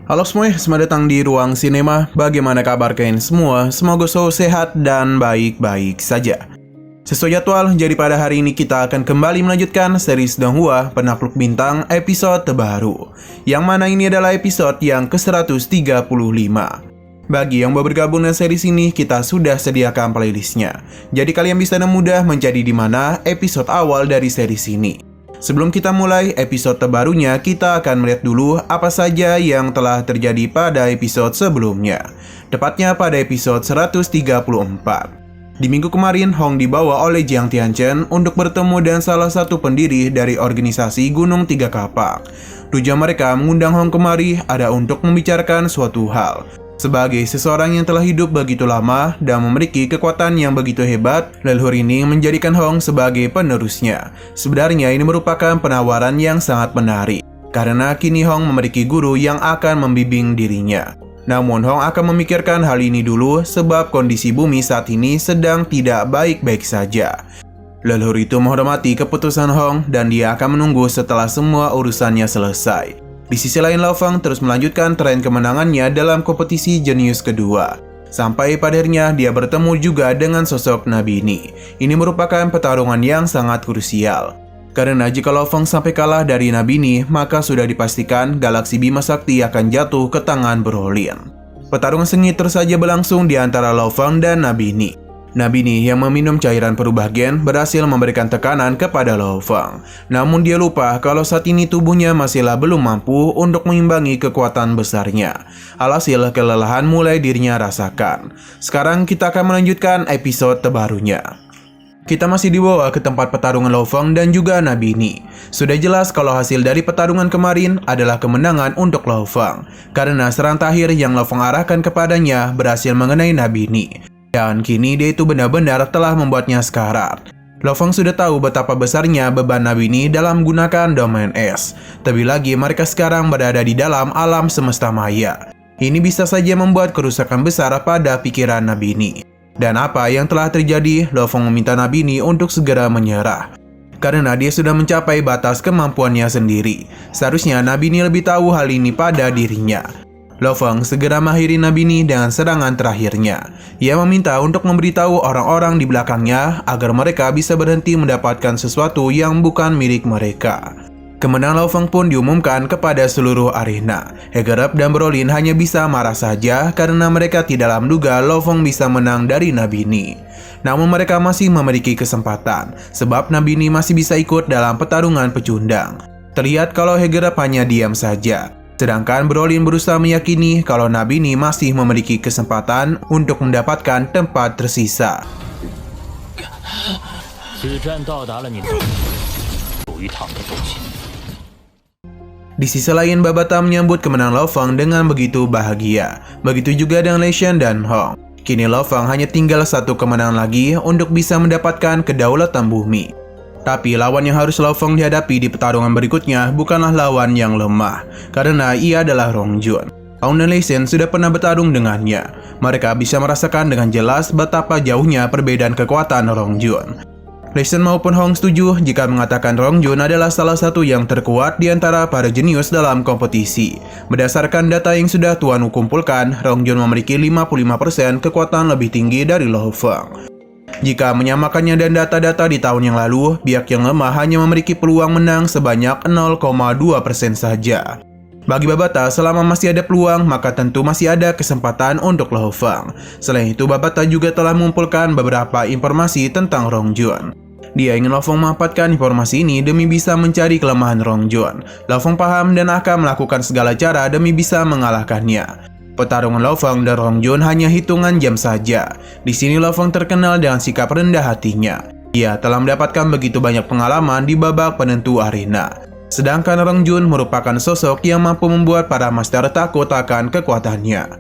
Halo semuanya, selamat datang di Ruang Sinema. Bagaimana kabar kalian semua? Semoga selalu sehat dan baik-baik saja. Sesuai jadwal, jadi pada hari ini kita akan kembali melanjutkan series Donghua Penakluk Bintang episode terbaru, yang mana ini adalah episode yang ke-135. Bagi yang baru bergabung dengan series ini, kita sudah sediakan playlistnya, jadi kalian bisa dengan mudah mencari di mana episode awal dari series ini. Sebelum kita mulai episode terbarunya, kita akan melihat dulu apa saja yang telah terjadi pada episode sebelumnya, tepatnya pada episode 134. Di minggu kemarin, Hong dibawa oleh Jiang Tianchen untuk bertemu dengan salah satu pendiri dari organisasi Gunung Tiga Kapak. Tujuan mereka mengundang Hong kemari ada untuk membicarakan suatu hal. Sebagai seseorang yang telah hidup begitu lama dan memiliki kekuatan yang begitu hebat, leluhur ini menjadikan Hong sebagai penerusnya. Sebenarnya ini merupakan penawaran yang sangat menarik, karena kini Hong memiliki guru yang akan membimbing dirinya. Namun Hong akan memikirkan hal ini dulu sebab kondisi bumi saat ini sedang tidak baik-baik saja. Leluhur itu menghormati keputusan Hong dan dia akan menunggu setelah semua urusannya selesai. Di sisi lain, Lao Feng terus melanjutkan tren kemenangannya dalam kompetisi jenius kedua. Sampai pada akhirnya dia bertemu juga dengan sosok Nabini. Ini merupakan pertarungan yang sangat krusial. Karena jika Lao Feng sampai kalah dari Nabini, maka sudah dipastikan galaksi Bima Sakti akan jatuh ke tangan Brolin. Pertarungan sengit terus saja berlangsung di antara Lao Feng dan Nabini. Nabini yang meminum cairan perubah gen berhasil memberikan tekanan kepada Lao Feng. Namun dia lupa kalau saat ini tubuhnya masihlah belum mampu untuk mengimbangi kekuatan besarnya. Alhasil kelelahan mulai dirinya rasakan. Sekarang kita akan melanjutkan episode terbarunya. Kita masih dibawa ke tempat pertarungan Lao Feng dan juga Nabini. Sudah jelas kalau hasil dari pertarungan kemarin adalah kemenangan untuk Lao Feng, karena serangan terakhir yang Lao Feng arahkan kepadanya berhasil mengenai Nabini. Dan kini dia itu benar-benar telah membuatnya sekarat. Lao Feng sudah tahu betapa besarnya beban Nabini dalam menggunakan domain es. Terlebih lagi mereka sekarang berada di dalam alam semesta maya. Ini bisa saja membuat kerusakan besar pada pikiran Nabini. Dan apa yang telah terjadi, Lao Feng meminta Nabini untuk segera menyerah, karena dia sudah mencapai batas kemampuannya sendiri. Seharusnya Nabini lebih tahu hal ini pada dirinya. Lao Feng segera mengakhiri Nabini dengan serangan terakhirnya. Ia meminta untuk memberitahu orang-orang di belakangnya agar mereka bisa berhenti mendapatkan sesuatu yang bukan milik mereka. Kemenangan Lao Feng pun diumumkan kepada seluruh arena. Hegerep dan Brolin hanya bisa marah saja karena mereka tidak menduga Lao Feng bisa menang dari Nabini. Namun mereka masih memiliki kesempatan, sebab Nabini masih bisa ikut dalam pertarungan pecundang. Terlihat kalau Hegerep hanya diam saja. Sedangkan Brolin berusaha meyakini kalau Nabini masih memiliki kesempatan untuk mendapatkan tempat tersisa. Di sisi lain, Babata menyambut kemenangan Lao Feng dengan begitu bahagia. Begitu juga dengan Lei Shen dan Hong. Kini Lao Feng hanya tinggal satu kemenangan lagi untuk bisa mendapatkan kedaulatan bumi. Tapi lawan yang harus Lao Feng dihadapi di pertarungan berikutnya bukanlah lawan yang lemah, karena ia adalah Rong Jun. Hong dan Lei Shen sudah pernah bertarung dengannya. Mereka bisa merasakan dengan jelas betapa jauhnya perbedaan kekuatan Rong Jun. Lei Shen maupun Hong setuju jika mengatakan Rong Jun adalah salah satu yang terkuat di antara para jenius dalam kompetisi. Berdasarkan data yang sudah Tuan Wu kumpulkan, Rong Jun memiliki 55% kekuatan lebih tinggi dari Lao Feng. Jika menyamakannya dan data-data di tahun yang lalu, pihak yang lemah hanya memiliki peluang menang sebanyak 0,2% saja. Bagi Babata, selama masih ada peluang, maka tentu masih ada kesempatan untuk Lao Feng. Selain itu, Babata juga telah mengumpulkan beberapa informasi tentang Rong Jun. Dia ingin Lao Feng memanfaatkan informasi ini demi bisa mencari kelemahan Rong Jun. Lao Feng paham dan akan melakukan segala cara demi bisa mengalahkannya. Pertarungan Lao Feng dan Rong Jun hanya hitungan jam saja. Di sini Lao Feng terkenal dengan sikap rendah hatinya. Ia telah mendapatkan begitu banyak pengalaman di babak penentu arena. Sedangkan Rong Jun merupakan sosok yang mampu membuat para master takut akan kekuatannya.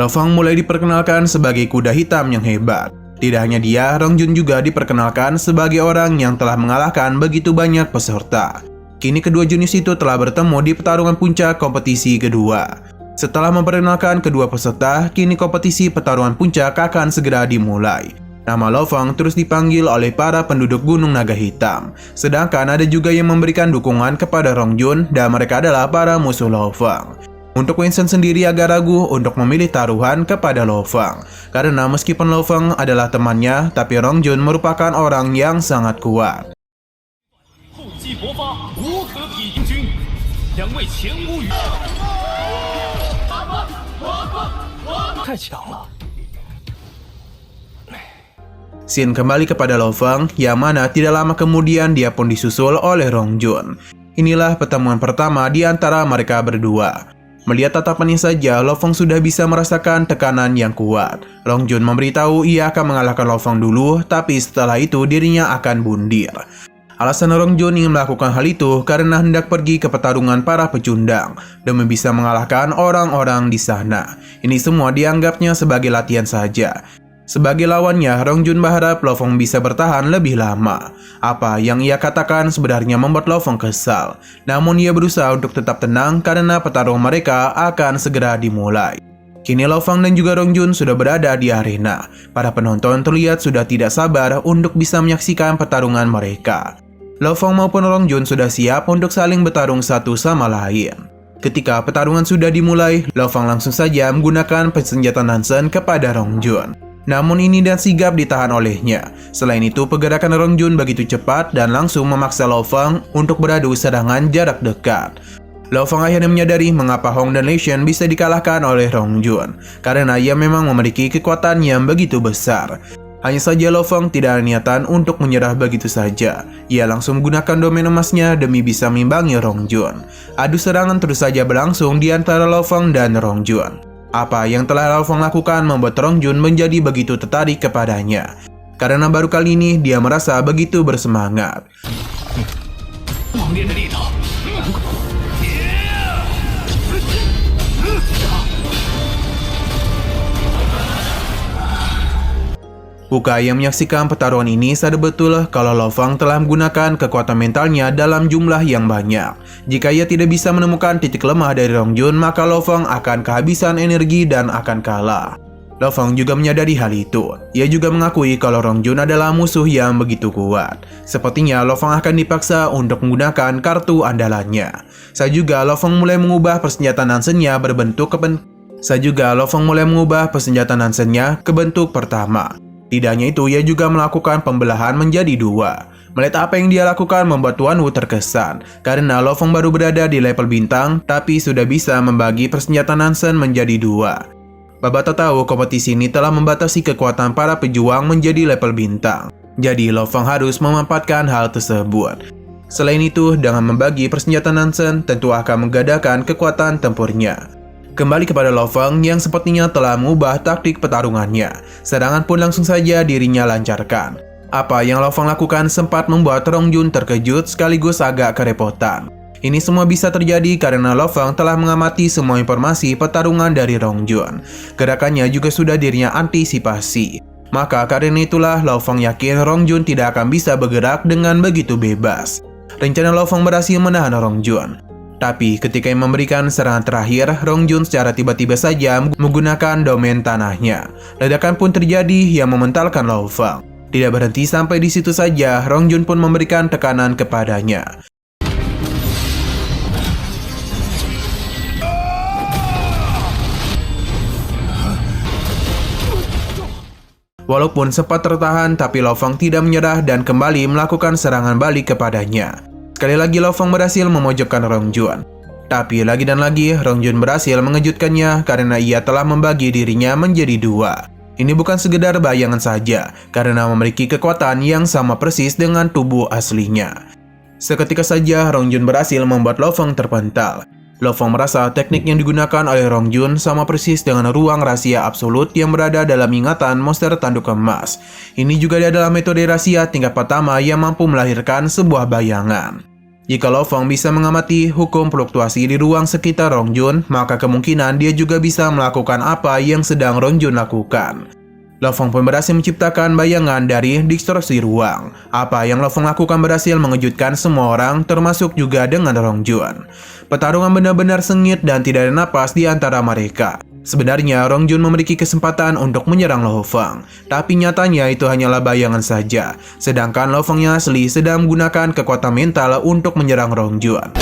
Lao Feng mulai diperkenalkan sebagai kuda hitam yang hebat. Tidak hanya dia, Rong Jun juga diperkenalkan sebagai orang yang telah mengalahkan begitu banyak peserta. Kini kedua jenius itu telah bertemu di pertarungan puncak kompetisi kedua. Setelah memperkenalkan kedua peserta, kini kompetisi pertarungan puncak akan segera dimulai. Nama Lo Feng terus dipanggil oleh para penduduk Gunung Naga Hitam. Sedangkan ada juga yang memberikan dukungan kepada Rong Jun dan mereka adalah para musuh Lo Feng. Untuk Winston sendiri agak ragu untuk memilih taruhan kepada Lo Feng. Karena meskipun Lo Feng adalah temannya, tapi Rong Jun merupakan orang yang sangat kuat. 激勃发，无可比英军，两位前无语，太强了。 Scene kembali kepada Lo Feng, yang mana tidak lama kemudian dia pun disusul oleh Rong Jun. Inilah pertemuan pertama di antara mereka berdua. Melihat tatapannya saja, Lo Feng sudah bisa merasakan tekanan yang kuat. Rong Jun memberitahu ia akan mengalahkan Lo Feng dulu, tapi setelah itu dirinya akan bundir. Alasan Rong Jun ingin melakukan hal itu karena hendak pergi ke pertarungan para pecundang demi bisa mengalahkan orang-orang di sana. Ini semua dianggapnya sebagai latihan saja. Sebagai lawannya, Rong Jun berharap Lo Feng bisa bertahan lebih lama. Apa yang ia katakan sebenarnya membuat Lo Feng kesal. Namun ia berusaha untuk tetap tenang karena pertarungan mereka akan segera dimulai. Kini Lo Feng dan juga Rong Jun sudah berada di arena. Para penonton terlihat sudah tidak sabar untuk bisa menyaksikan pertarungan mereka. Lo Feng maupun Rong Jun sudah siap untuk saling bertarung satu sama lain. Ketika pertarungan sudah dimulai, Lo Feng langsung saja menggunakan senjata Nansen kepada Rong Jun. Namun ini dan sigap ditahan olehnya. Selain itu, pergerakan Rong Jun begitu cepat dan langsung memaksa Lo Feng untuk beradu serangan jarak dekat. Lo Feng akhirnya menyadari mengapa Hong dan Lei Shen bisa dikalahkan oleh Rong Jun, karena ia memang memiliki kekuatan yang begitu besar. Hanya saja Lo Feng tidak ada niatan untuk menyerah begitu saja. Ia langsung menggunakan domain emasnya demi bisa mengimbangi Rong Jun. Adu serangan terus saja berlangsung di antara Lo Feng dan Rong Jun. Apa yang telah Lo Feng lakukan membuat Rong Jun menjadi begitu tertarik kepadanya. Karena baru kali ini dia merasa begitu bersemangat. Buka yang menyaksikan pertarungan ini sadar betul kalau Lo Feng telah menggunakan kekuatan mentalnya dalam jumlah yang banyak. Jika ia tidak bisa menemukan titik lemah dari Rong Jun, maka Lo Feng akan kehabisan energi dan akan kalah. Lo Feng juga menyadari hal itu. Ia juga mengakui kalau Rong Jun adalah musuh yang begitu kuat. Sepertinya Lo Feng akan dipaksa untuk menggunakan kartu andalannya. Saat juga Lo Feng mulai mengubah persenjataan Nansen-nya ke bentuk pertama. Tidak hanya itu, ia juga melakukan pembelahan menjadi dua. Melihat apa yang dia lakukan membuat Tuan Wu terkesan, karena Lo Feng baru berada di level bintang, tapi sudah bisa membagi persenjataan Nansen menjadi dua. Babata tahu kompetisi ini telah membatasi kekuatan para pejuang menjadi level bintang. Jadi Lo Feng harus memanfaatkan hal tersebut. Selain itu, dengan membagi persenjataan Nansen, tentu akan menggadaikan kekuatan tempurnya. Kembali kepada Lo Feng yang sepertinya telah mengubah taktik pertarungannya. Serangan pun langsung saja dirinya lancarkan. Apa yang Lo Feng lakukan sempat membuat Rong Jun terkejut sekaligus agak kerepotan. Ini semua bisa terjadi karena Lo Feng telah mengamati semua informasi pertarungan dari Rong Jun. Gerakannya juga sudah dirinya antisipasi. Maka karena itulah Lo Feng yakin Rong Jun tidak akan bisa bergerak dengan begitu bebas. Rencana Lo Feng berhasil menahan Rong Jun. Tapi ketika yang memberikan serangan terakhir, Rong Jun secara tiba-tiba saja menggunakan domain tanahnya. Ledakan pun terjadi yang mementalkan Lo Feng. Tidak berhenti sampai di situ saja, Rong Jun pun memberikan tekanan kepadanya. Walaupun sempat tertahan, tapi Lo Feng tidak menyerah dan kembali melakukan serangan balik kepadanya. Sekali lagi Lo Feng berhasil memojokkan Rong Jun. Tapi lagi dan lagi Rong Jun berhasil mengejutkannya karena ia telah membagi dirinya menjadi dua. Ini bukan sekedar bayangan saja, karena memiliki kekuatan yang sama persis dengan tubuh aslinya. Seketika saja Rong Jun berhasil membuat Lo Feng terpental. Lo Feng merasa teknik yang digunakan oleh Rong Jun sama persis dengan ruang rahasia absolut yang berada dalam ingatan monster tanduk emas. Ini juga adalah metode rahasia tingkat pertama yang mampu melahirkan sebuah bayangan. Jika Lo Feng bisa mengamati hukum fluktuasi di ruang sekitar Rong Jun, maka kemungkinan dia juga bisa melakukan apa yang sedang Rong Jun lakukan. Lo Feng pun berhasil menciptakan bayangan dari distorsi ruang. Apa yang Lo Feng lakukan berhasil mengejutkan semua orang, termasuk juga dengan Rong Jun. Pertarungan benar-benar sengit dan tidak ada napas di antara mereka. Sebenarnya Rong Jun memiliki kesempatan untuk menyerang Lo Feng, tapi nyatanya itu hanyalah bayangan saja. Sedangkan Lo Feng yang asli sedang menggunakan kekuatan mental untuk menyerang Rong Jun.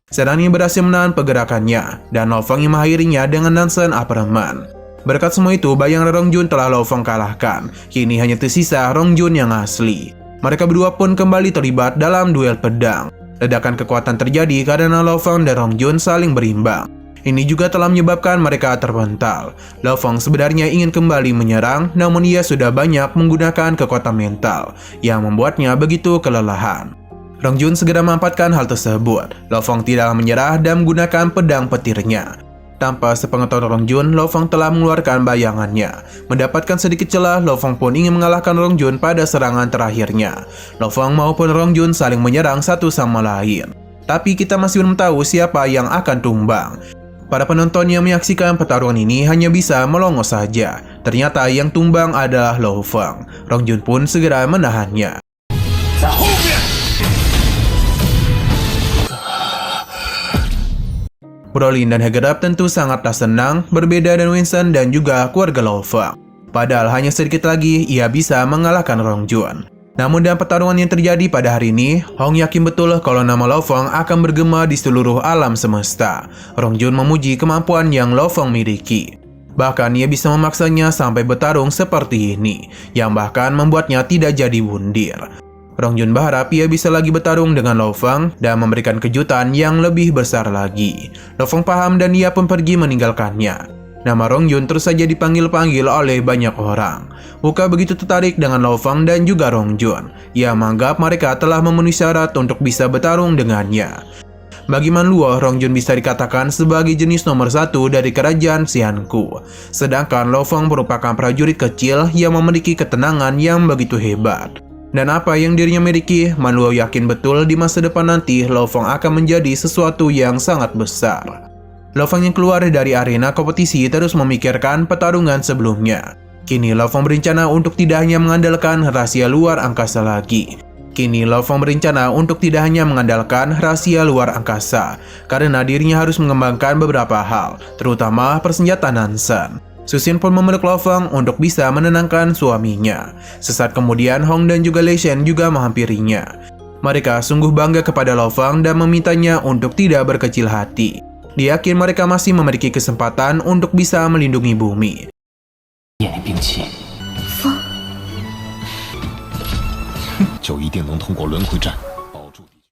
Sedangnya berhasil menahan pergerakannya, dan Lo Feng yang mengakhirinya dengan Nansen Upperman. Berkat semua itu, bayangan Rong Jun telah Lo Feng kalahkan. Kini hanya tersisa Rong Jun yang asli. Mereka berdua pun kembali terlibat dalam duel pedang. Ledakan kekuatan terjadi karena Lo Feng dan Rong Jun saling berimbang. Ini juga telah menyebabkan mereka terpental. Lo Feng sebenarnya ingin kembali menyerang, namun ia sudah banyak menggunakan kekuatan mental, yang membuatnya begitu kelelahan. Rong Jun segera memanfaatkan hal tersebut. Lo Feng tidak menyerah dan menggunakan pedang petirnya. Tanpa sepengetahuan Rong Jun, Lo Feng telah mengeluarkan bayangannya. Mendapatkan sedikit celah, Lo Feng pun ingin mengalahkan Rong Jun pada serangan terakhirnya. Lo Feng maupun Rong Jun saling menyerang satu sama lain. Tapi kita masih belum tahu siapa yang akan tumbang. Para penonton yang menyaksikan pertarungan ini hanya bisa melongo saja. Ternyata yang tumbang adalah Lo Feng. Rong Jun pun segera menahannya. Brolin dan Hegerab tentu sangatlah senang berbeda dengan Winston dan juga keluarga Lo Feng. Padahal hanya sedikit lagi ia bisa mengalahkan Rong Jun. Namun dalam pertarungan yang terjadi pada hari ini, Hong yakin betul kalau nama Lo Feng akan bergema di seluruh alam semesta. Rong Jun memuji kemampuan yang Lo Feng miliki. Bahkan ia bisa memaksanya sampai bertarung seperti ini, yang bahkan membuatnya tidak jadi wundir. Rong Jun berharap ia bisa lagi bertarung dengan Lo Feng dan memberikan kejutan yang lebih besar lagi. Lo Feng paham dan ia pun pergi meninggalkannya. Nama Rong Jun terus saja dipanggil-panggil oleh banyak orang. Wuka begitu tertarik dengan Lo Feng dan juga Rong Jun. Ia menganggap mereka telah memenuhi syarat untuk bisa bertarung dengannya. Bagi Man Luo, Rong Jun bisa dikatakan sebagai jenis nomor 1 dari kerajaan Xianku. Sedangkan Lo Feng merupakan prajurit kecil yang memiliki ketenangan yang begitu hebat. Dan apa yang dirinya miliki, Man Luo yakin betul di masa depan nanti Lo Feng akan menjadi sesuatu yang sangat besar. Lo Feng yang keluar dari arena kompetisi terus memikirkan pertarungan sebelumnya. Kini Lo Feng berencana untuk tidak hanya mengandalkan rahasia luar angkasa lagi. Karena dirinya harus mengembangkan beberapa hal, terutama persenjataan Nansen. Susin pun memeluk Lo Feng untuk bisa menenangkan suaminya. Sesaat kemudian, Hong dan juga Lei Shen juga menghampirinya. Mereka sungguh bangga kepada Lo Feng dan memintanya untuk tidak berkecil hati. Dia yakin mereka masih memiliki kesempatan untuk bisa melindungi bumi.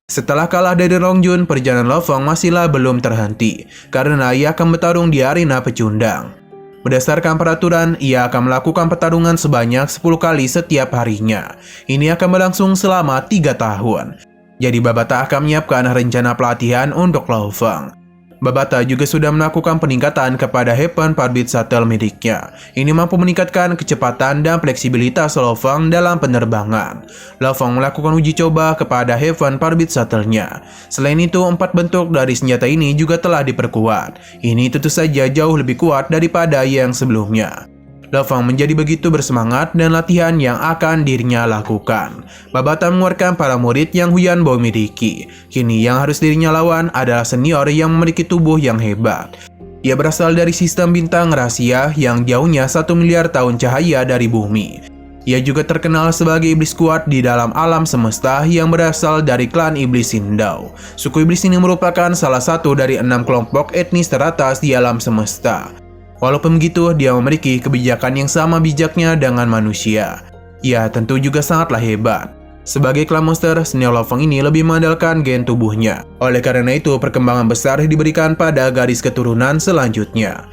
Setelah kalah dari Rong Jun, perjalanan Lo Feng masihlah belum terhenti, karena ia akan bertarung di arena pecundang. Berdasarkan peraturan, ia akan melakukan pertarungan sebanyak 10 kali setiap harinya. Ini akan berlangsung selama 3 tahun. Jadi Babata akan menyiapkan rencana pelatihan untuk Lo Feng. Babata juga sudah melakukan peningkatan kepada Heaven Parbit Shuttle miliknya. Ini mampu meningkatkan kecepatan dan fleksibilitas Lo Feng dalam penerbangan. Lo Feng melakukan uji coba kepada Heaven Parbit Shuttle-nya. Selain itu, 4 bentuk dari senjata ini juga telah diperkuat. Ini tentu saja jauh lebih kuat daripada yang sebelumnya. Lo Feng menjadi begitu bersemangat dan latihan yang akan dirinya lakukan. Babata mengeluarkan para murid yang Huyan Bo miliki. Kini yang harus dirinya lawan adalah senior yang memiliki tubuh yang hebat. Ia berasal dari sistem bintang rahasia yang jauhnya 1 miliar tahun cahaya dari bumi. Ia juga terkenal sebagai iblis kuat di dalam alam semesta yang berasal dari klan iblis Sindau. Suku iblis ini merupakan salah satu dari 6 kelompok etnis teratas di alam semesta. Walaupun begitu, dia memiliki kebijakan yang sama bijaknya dengan manusia. Ia tentu juga sangatlah hebat. Sebagai klan monster, senior Lo Feng ini lebih mengandalkan gen tubuhnya. Oleh karena itu, perkembangan besar diberikan pada garis keturunan selanjutnya.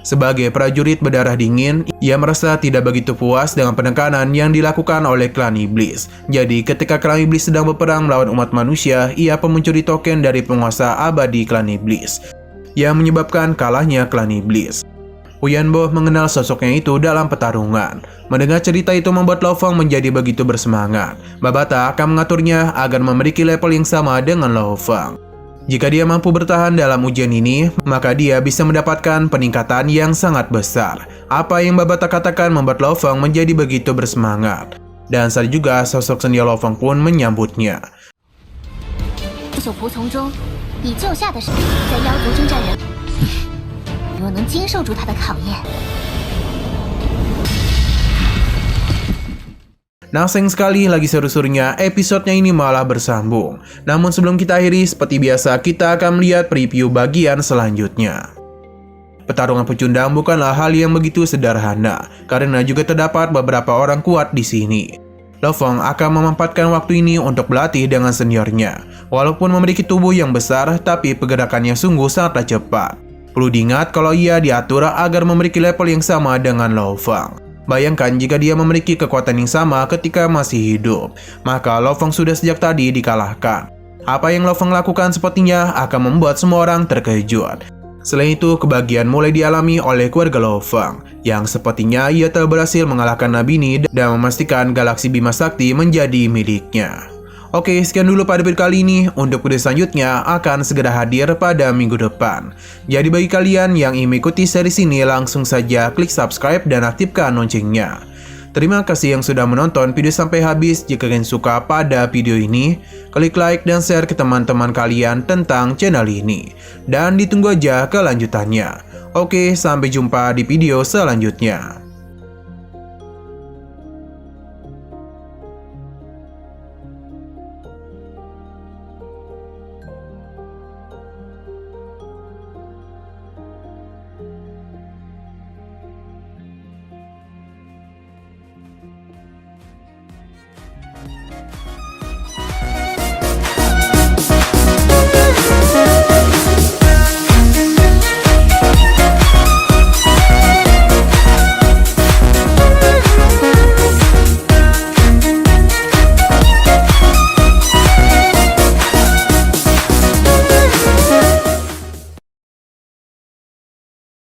Sebagai prajurit berdarah dingin, ia merasa tidak begitu puas dengan penekanan yang dilakukan oleh klan iblis. Jadi, ketika klan iblis sedang berperang melawan umat manusia, ia pun mencuri token dari penguasa abadi klan iblis, yang menyebabkan kalahnya klan iblis. Huyan Bo mengenal sosoknya itu dalam pertarungan. Mendengar cerita itu membuat Lo Feng menjadi begitu bersemangat. Babata akan mengaturnya agar memiliki level yang sama dengan Lo Feng. Jika dia mampu bertahan dalam ujian ini, maka dia bisa mendapatkan peningkatan yang sangat besar. Apa yang Babata katakan membuat Lo Feng menjadi begitu bersemangat. Dan saat juga sosok senior Lo Feng pun menyambutnya. 不朽仆从中，你救下的是在妖族征战人，若能经受住他的考验。 Nah, sayang sekali lagi seru-serunya episodenya ini malah bersambung. Namun sebelum kita akhiri, seperti biasa kita akan melihat preview bagian selanjutnya. Pertarungan pecundang bukanlah hal yang begitu sederhana, karena juga terdapat beberapa orang kuat di sini. Lo Feng akan memanfaatkan waktu ini untuk berlatih dengan seniornya. Walaupun memiliki tubuh yang besar, tapi pergerakannya sungguh sangatlah cepat. Perlu diingat kalau ia diatur agar memiliki level yang sama dengan Lo Feng. Bayangkan jika dia memiliki kekuatan yang sama ketika masih hidup, maka Lo Feng sudah sejak tadi dikalahkan. Apa yang Lo Feng lakukan sepertinya akan membuat semua orang terkejut. Selain itu, kebahagiaan mulai dialami oleh keluarga Lo Feng, yang sepertinya ia telah berhasil mengalahkan Nabini dan memastikan galaksi Bima Sakti menjadi miliknya. Oke, sekian dulu pada video kali ini. Untuk video selanjutnya akan segera hadir pada minggu depan. Jadi bagi kalian yang ingin mengikuti series ini, langsung saja klik subscribe dan aktifkan loncengnya. Terima kasih yang sudah menonton video sampai habis. Jika kalian suka pada video ini, klik like dan share ke teman-teman kalian tentang channel ini. Dan ditunggu aja kelanjutannya. Oke, sampai jumpa di video selanjutnya.